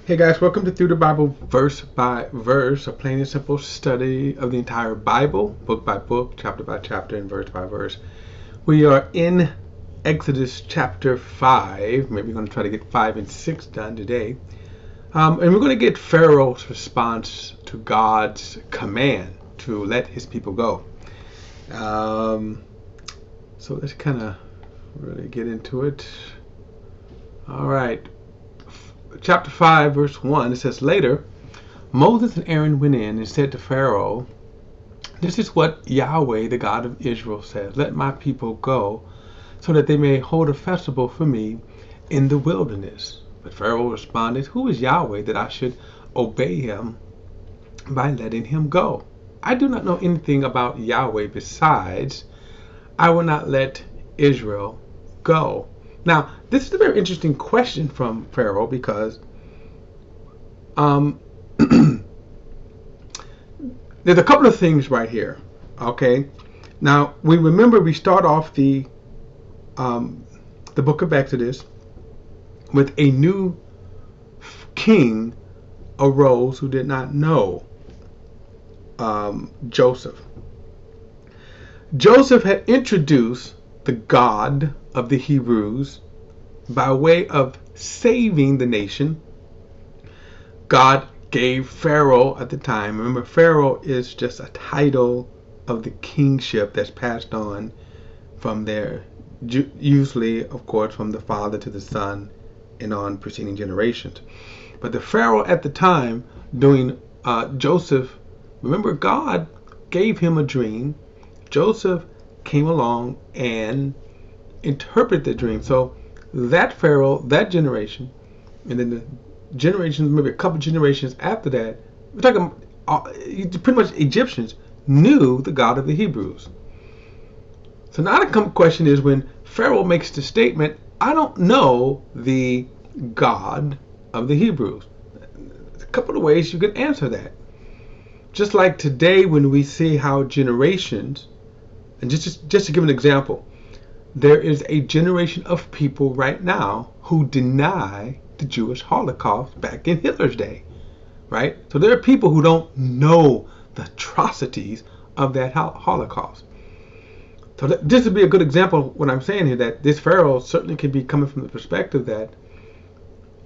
Hey guys, welcome to Through the Bible Verse by Verse, a plain and simple study of the entire Bible, book by book, chapter by chapter, and verse by verse. We are in Exodus chapter 5. Maybe we're going to try to get 5 and 6 done today. And we're going to get Pharaoh's response to God's command to let his people go. So let's kind of really get into it. All right. Chapter 5, verse 1, it says, Later, Moses and Aaron went in and said to Pharaoh, This is what Yahweh, the God of Israel, says, Let my people go, so that they may hold a festival for me in the wilderness. But Pharaoh responded, Who is Yahweh that I should obey him by letting him go? I do not know anything about Yahweh. Besides, I will not let Israel go. Now, this is a very interesting question from Pharaoh because there's a couple of things right here. Okay, now we start off the book of Exodus with a new king arose who did not know Joseph. Joseph had introduced the God of the Hebrews by way of saving the nation. God gave Pharaoh at the time, remember Pharaoh is just a title of the kingship that's passed on from there, usually of course from the father to the son and on preceding generations. But the Pharaoh at the time doing Joseph, remember God gave him a dream. Joseph came along and interpreted the dream. So that Pharaoh, that generation, and then the generations, maybe a couple generations after that, we're talking pretty much Egyptians knew the God of the Hebrews. So now the question is, when Pharaoh makes the statement, I don't know the God of the Hebrews. There's a couple of ways you can answer that. Just like today when we see how generations, and just to give an example, there is a generation of people right now who deny the Jewish Holocaust back in Hitler's day, right? So there are people who don't know the atrocities of that Holocaust. So this would be a good example of what I'm saying here, that this Pharaoh certainly could be coming from the perspective that,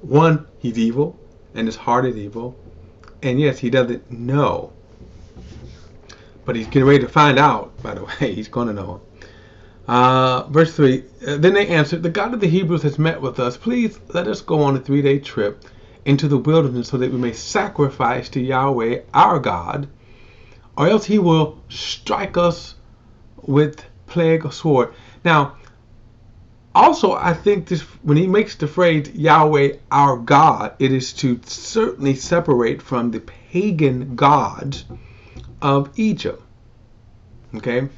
one, he's evil, and his heart is evil, and yes, he doesn't know. But he's getting ready to find out, by the way. He's going to know. Verse 3, Then they answered, The God of the Hebrews has met with us. Please let us go on a 3-day trip into the wilderness so that we may sacrifice to Yahweh our God, or else he will strike us with plague or sword. Now, also, I think this, when he makes the phrase Yahweh our God, it is to certainly separate from the pagan gods of Egypt. Okay?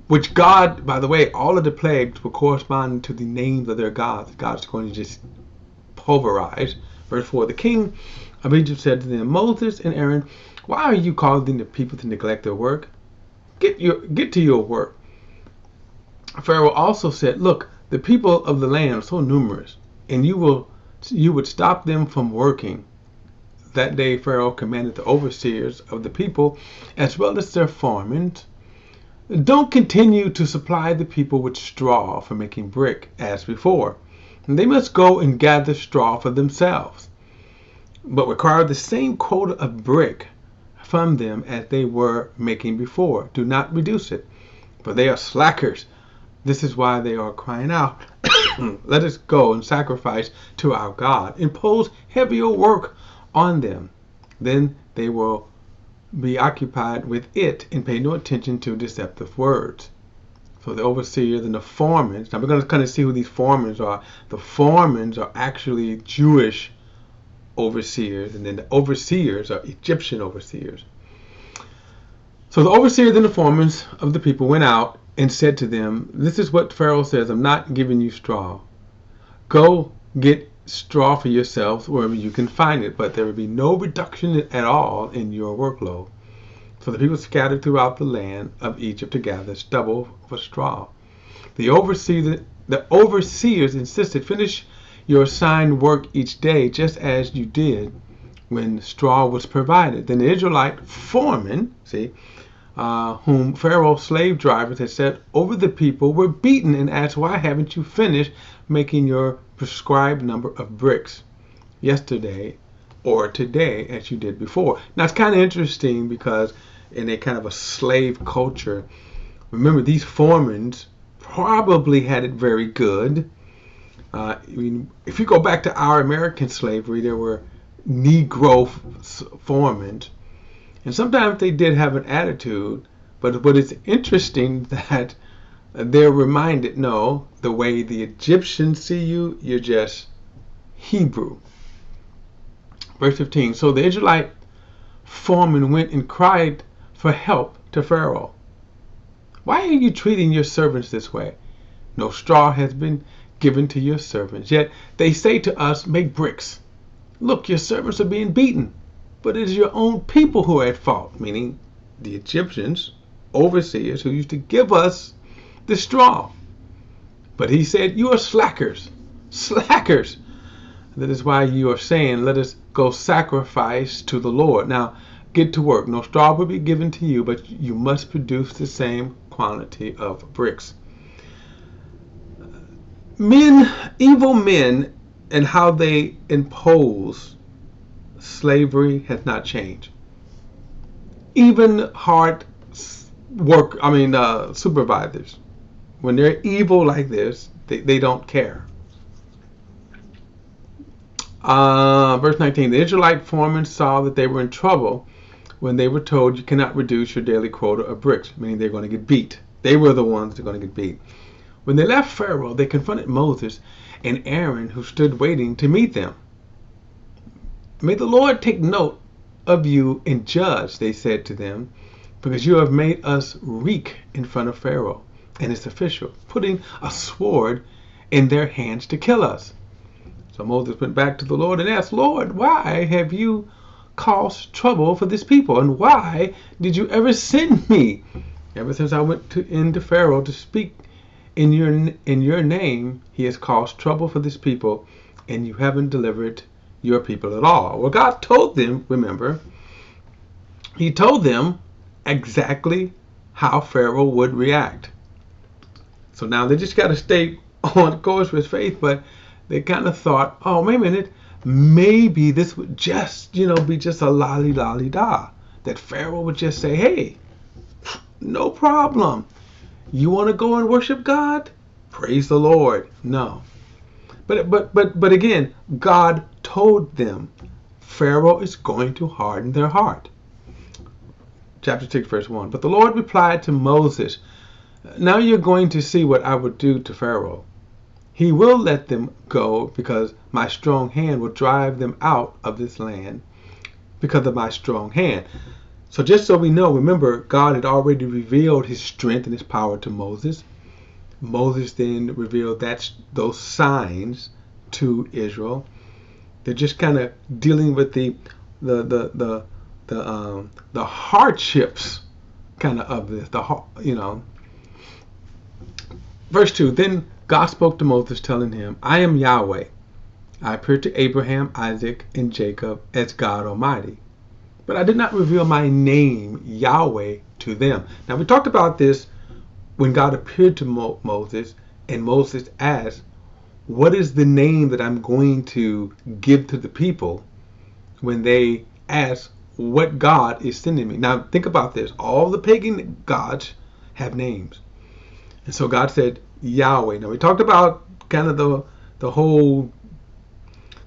Which God, by the way, all of the plagues will correspond to the names of their gods. God's going to just pulverize. Verse 4, The king of Egypt said to them, Moses and Aaron, why are you causing the people to neglect their work? Get to your work. Pharaoh also said, Look, the people of the land are so numerous, and you would stop them from working. That day Pharaoh commanded the overseers of the people, as well as their foremen, Don't continue to supply the people with straw for making brick as before. And they must go and gather straw for themselves, but require the same quota of brick from them as they were making before. Do not reduce it, for they are slackers. This is why they are crying out, Let us go and sacrifice to our God. Impose heavier work on them. Then they will be occupied with it and pay no attention to deceptive words. So the overseers and the foremen, now we're going to kind of see who these foremen are. The foremen are actually Jewish overseers, and then the overseers are Egyptian overseers. So the overseers and the foremen of the people went out and said to them, This is what Pharaoh says, I'm not giving you straw. Go get straw for yourselves wherever you can find it, but there will be no reduction at all in your workload. So the people scattered throughout the land of Egypt to gather stubble for straw. The overseers insisted, Finish your assigned work each day, just as you did when straw was provided. Then the Israelite foremen, whom Pharaoh's slave drivers had set over the people, were beaten and asked, "Why haven't you finished making your prescribed number of bricks yesterday or today as you did before?" Now it's kind of interesting because in a kind of a slave culture, remember these foremen probably had it very good. If you go back to our American slavery, there were Negro foremen, and sometimes they did have an attitude, but it's interesting that they're reminded, no, the way the Egyptians see you, you're just Hebrew. Verse 15, so the Israelite foreman went and cried for help to Pharaoh. "Why are you treating your servants this way? No straw has been given to your servants, yet they say to us, 'Make bricks.' Look, your servants are being beaten, but it is your own people who are at fault," meaning the Egyptians, overseers who used to give us the straw. But he said, "You are slackers, slackers. That is why you are saying, 'Let us go sacrifice to the Lord.' Now get to work. No straw will be given to you, but you must produce the same quantity of bricks." Evil men, and how they impose slavery has not changed. Even hard supervisors, when they're evil like this, they don't care. Verse 19, the Israelite foremen saw that they were in trouble when they were told, "You cannot reduce your daily quota of bricks," meaning they're going to get beat. They were the ones that are going to get beat. When they left Pharaoh, they confronted Moses and Aaron, who stood waiting to meet them. "May the Lord take note of you and judge," they said to them, "because you have made us reek in front of Pharaoh and his officials, putting a sword in their hands to kill us." So Moses went back to the Lord and asked, "Lord, why have you caused trouble for this people? And why did you ever send me? Ever since I went into Pharaoh to speak in your name, he has caused trouble for this people, and you haven't delivered your people at all." Well, God told them, remember, he told them exactly how Pharaoh would react. So now they just got to stay on course with faith, but they kind of thought, oh, wait a minute, maybe this would just, be just a lolly-lolly-da. That Pharaoh would just say, "Hey, no problem. You want to go and worship God? Praise the Lord." No. But again, God told them Pharaoh is going to harden their heart. Chapter 6, verse 1. But the Lord replied to Moses, "Now you're going to see what I will do to Pharaoh. He will let them go because my strong hand will drive them out of this land because of my strong hand." So just so we know, remember, God had already revealed his strength and his power to Moses. Moses then revealed those signs to Israel. They're just kind of dealing with the hardships kind of this, Verse 2, then God spoke to Moses, telling him, "I am Yahweh. I appeared to Abraham, Isaac, and Jacob as God Almighty. But I did not reveal my name, Yahweh, to them." Now, we talked about this when God appeared to Moses, and Moses asked, "What is the name that I'm going to give to the people?" when they ask, "What God is sending me?" Now, think about this. All the pagan gods have names. And so God said, Yahweh. Now, we talked about kind of the whole,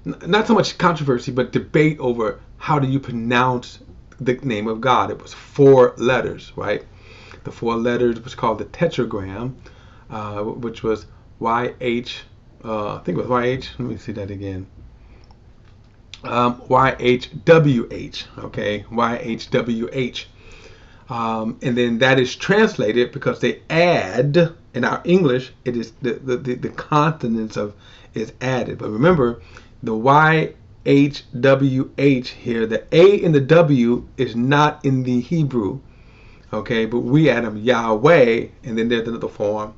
not so much controversy, but debate over how do you pronounce the name of God. It was 4 letters, right? The 4 letters was called the tetragram, which was YH, I think it was YH, let me see that again. YHWH, okay, YHWH. And then that is translated because they add, in our English, it is the consonants is added. But remember, the YHWH here, the A and the W is not in the Hebrew, okay, but we add them Yahweh, and then there's another form,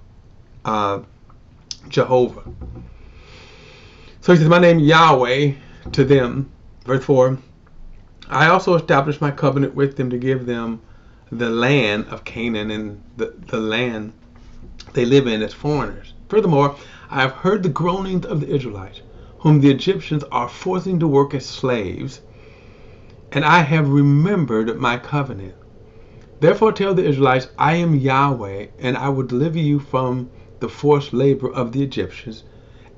Jehovah. So he says, my name Yahweh to them. Verse 4, I also established my covenant with them to give them the land of Canaan and the land they live in as foreigners. Furthermore, I have heard the groanings of the Israelites, whom the Egyptians are forcing to work as slaves, and I have remembered my covenant. Therefore tell the Israelites, I am Yahweh, and I will deliver you from the forced labor of the Egyptians,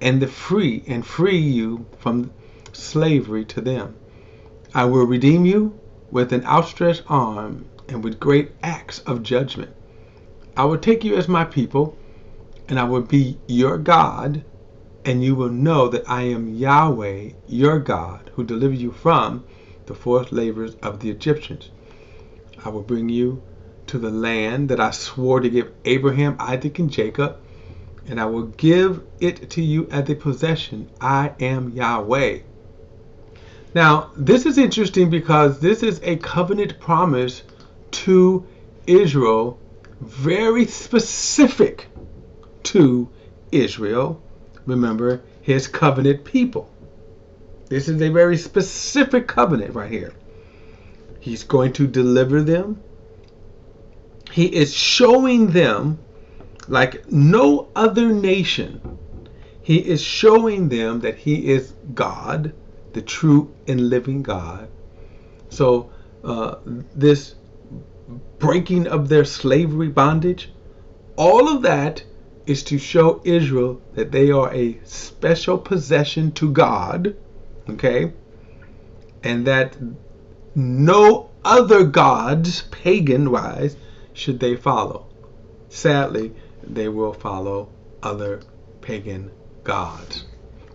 and free you from slavery to them. I will redeem you with an outstretched arm and with great acts of judgment. I will take you as my people, and I will be your God, and you will know that I am Yahweh, your God, who delivers you from the forced labors of the Egyptians. I will bring you to the land that I swore to give Abraham, Isaac, and Jacob, and I will give it to you as a possession. I am Yahweh. Now, this is interesting because this is a covenant promise to Israel, very specific to Israel. Remember, his covenant people. This is a very specific covenant right here. He's going to deliver them. He is showing them, like no other nation, he is showing them that he is God, the true and living God. So this breaking of their slavery bondage, all of that is to show Israel that they are a special possession to God, okay? And that no other gods, pagan-wise, should they follow. Sadly, they will follow other pagan gods.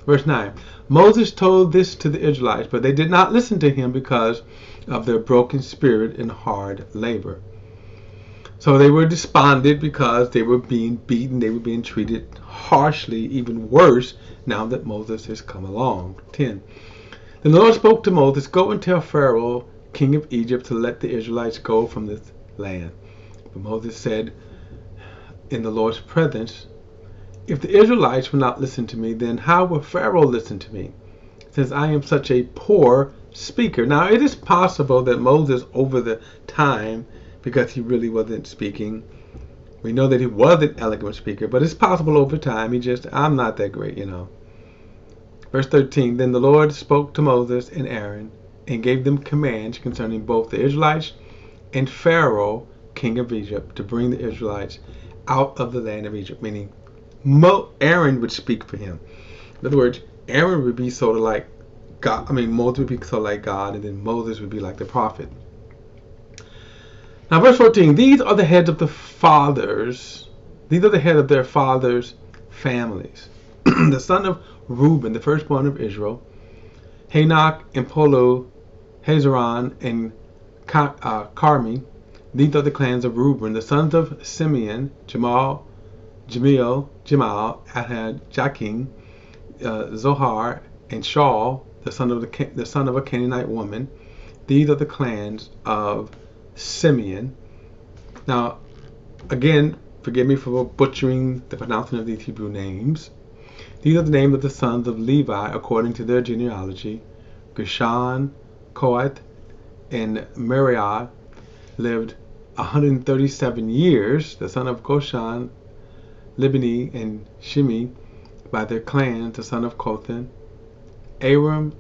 Verse 9, Moses told this to the Israelites, but they did not listen to him because of their broken spirit and hard labor. So they were despondent because they were being beaten, they were being treated harshly, even worse, now that Moses has come along. 10. Then the Lord spoke to Moses, go and tell Pharaoh, king of Egypt, to let the Israelites go from this land. But Moses said in the Lord's presence, if the Israelites will not listen to me, then how will Pharaoh listen to me, since I am such a poor speaker? Now it is possible that Moses, over the time, because he really wasn't speaking, we know that he was an eloquent speaker, but it's possible over time I'm not that great, Verse 13, then the Lord spoke to Moses and Aaron and gave them commands concerning both the Israelites and Pharaoh, king of Egypt, to bring the Israelites out of the land of Egypt, meaning Aaron would speak for him. In other words, Aaron would be sort of like God. Moses would be sort of like God, and then Moses would be like the prophet. Now, verse 14, these are the heads of the fathers. These are the heads of their fathers' families. The son of Reuben, the firstborn of Israel, Hanok and Polu, Hezron and Carmi. These are the clans of Reuben. The sons of Simeon, Jamal, Ahad, Jakin, Zohar, and Shaul, the son of a Canaanite woman. These are the clans of Simeon. Now, again, forgive me for butchering the pronouncing of these Hebrew names. These are the names of the sons of Levi according to their genealogy. Gershon, Kohath, and Merari lived 137 years. The son of Goshan, Libni, and Shimi, by their clans, the son of Kothan, Aram,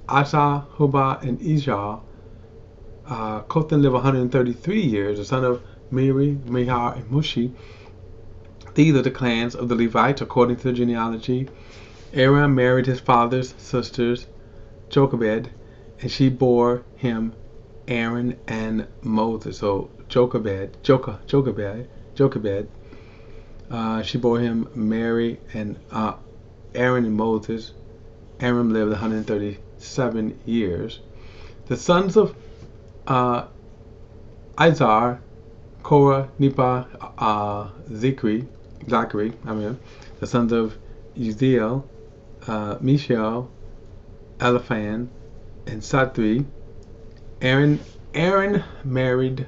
Asa, Hubah, and Ijah. Kothan lived 133 years. The son of Miri, Mihar, and Mushi. These are the clans of the Levites according to the genealogy. Aram married his father's sister's Jochebed, and she bore him Aaron and Moses. So Jochebed. She bore him Mary and Aaron and Moses. Aaron lived 137 years. The sons of Izhar, Korah, Nepa, Zachary. The sons of Uziel, Mishael, Eliphan, and Sathri. Aaron married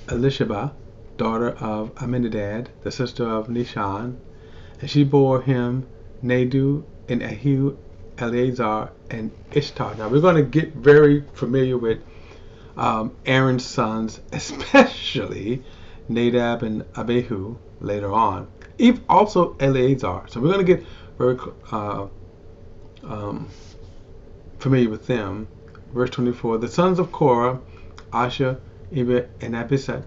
Elisheba, daughter of Aminadab, the sister of Nishan, and she bore him Nadu and Eleazar, and Ishtar. Now we're going to get very familiar with Aaron's sons, especially Nadab and Abihu later on. Also Eleazar. So we're going to get very familiar with them. Verse 24, the sons of Korah, Asher, Eber, and Abisad.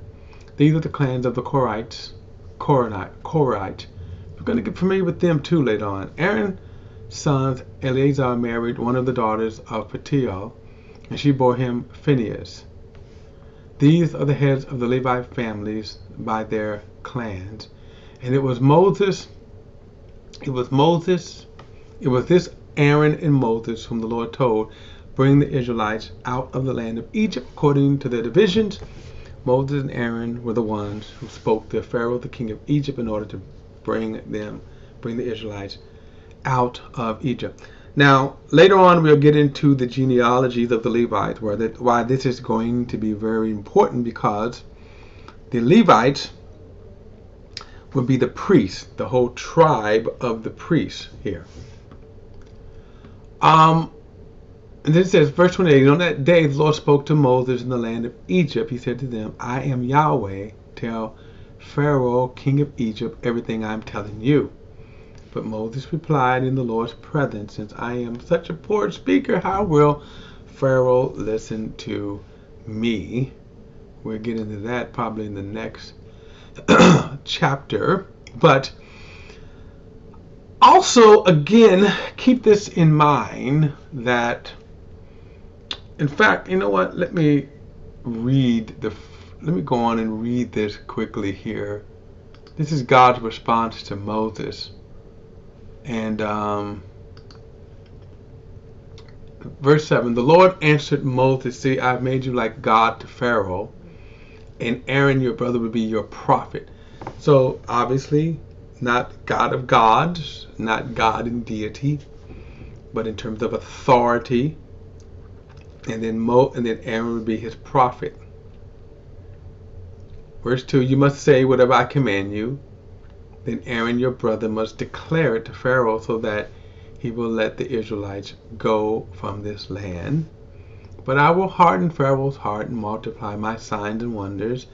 These are the clans of the Korites. We're going to get familiar with them too later on. Aaron's sons, Eleazar married one of the daughters of Petiel, and she bore him Phinehas. These are the heads of the Levite families by their clans. And it was this Aaron and Moses whom the Lord told, bring the Israelites out of the land of Egypt according to their divisions. Moses and Aaron were the ones who spoke to Pharaoh, the king of Egypt, in order to bring the Israelites out of Egypt. Now, later on, we'll get into the genealogies of the Levites, why this is going to be very important, because the Levites would be the priests, the whole tribe of the priests here. And then it says, verse 28, on that day the Lord spoke to Moses in the land of Egypt. He said to them, I am Yahweh. Tell Pharaoh, king of Egypt, everything I am telling you. But Moses replied in the Lord's presence, since I am such a poor speaker, how will Pharaoh listen to me? We'll get into that probably in the next chapter. But also, again, keep this in mind that, in fact, you know what? Let me go on and read this quickly here. This is God's response to Moses. And verse 7, the Lord answered Moses, see, I've made you like God to Pharaoh, and Aaron your brother will be your prophet. So obviously not God of gods, not God in deity, but in terms of authority. And then Aaron would be his prophet. Verse 2, you must say whatever I command you. Then Aaron your brother must declare it to Pharaoh, so that he will let the Israelites go from this land. But I will harden Pharaoh's heart and multiply my signs and wonders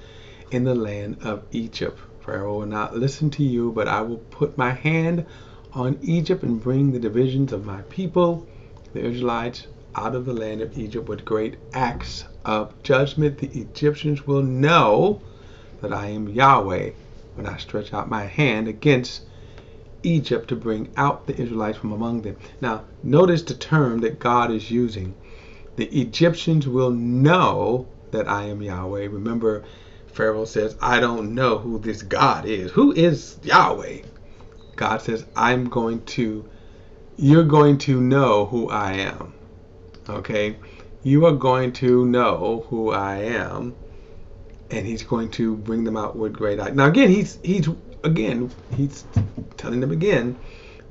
in the land of Egypt. Pharaoh will not listen to you, but I will put my hand on Egypt and bring the divisions of my people, the Israelites, out of the land of Egypt with great acts of judgment. The Egyptians will know that I am Yahweh when I stretch out my hand against Egypt to bring out the Israelites from among them. Now, notice the term that God is using. The Egyptians will know that I am Yahweh. Remember, Pharaoh says, I don't know who this God is. Who is Yahweh? God says, you're going to know who I am. Okay? You are going to know who I am. And he's going to bring them out with great acts. Now again, he's telling them again,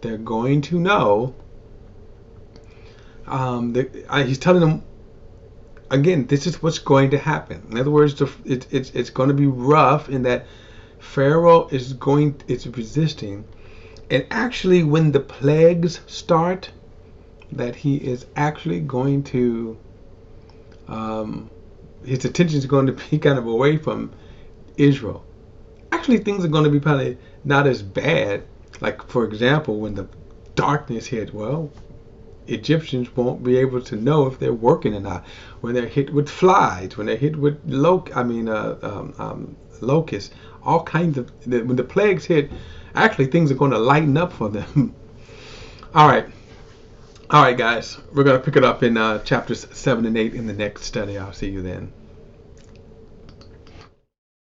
they're going to know. He's telling them again, this is what's going to happen. In other words, it's going to be rough in that Pharaoh is resisting, and actually, when the plagues start, that he is actually going to. His attention is going to be kind of away from Israel. Actually, things are going to be probably not as bad. Like, for example, when the darkness hit, well, Egyptians won't be able to know if they're working or not. When they're hit with flies, when they're hit with locusts, all kinds of. When the plagues hit, actually things are going to lighten up for them. All right, guys, we're going to pick it up in chapters 7 and 8 in the next study. I'll see you then.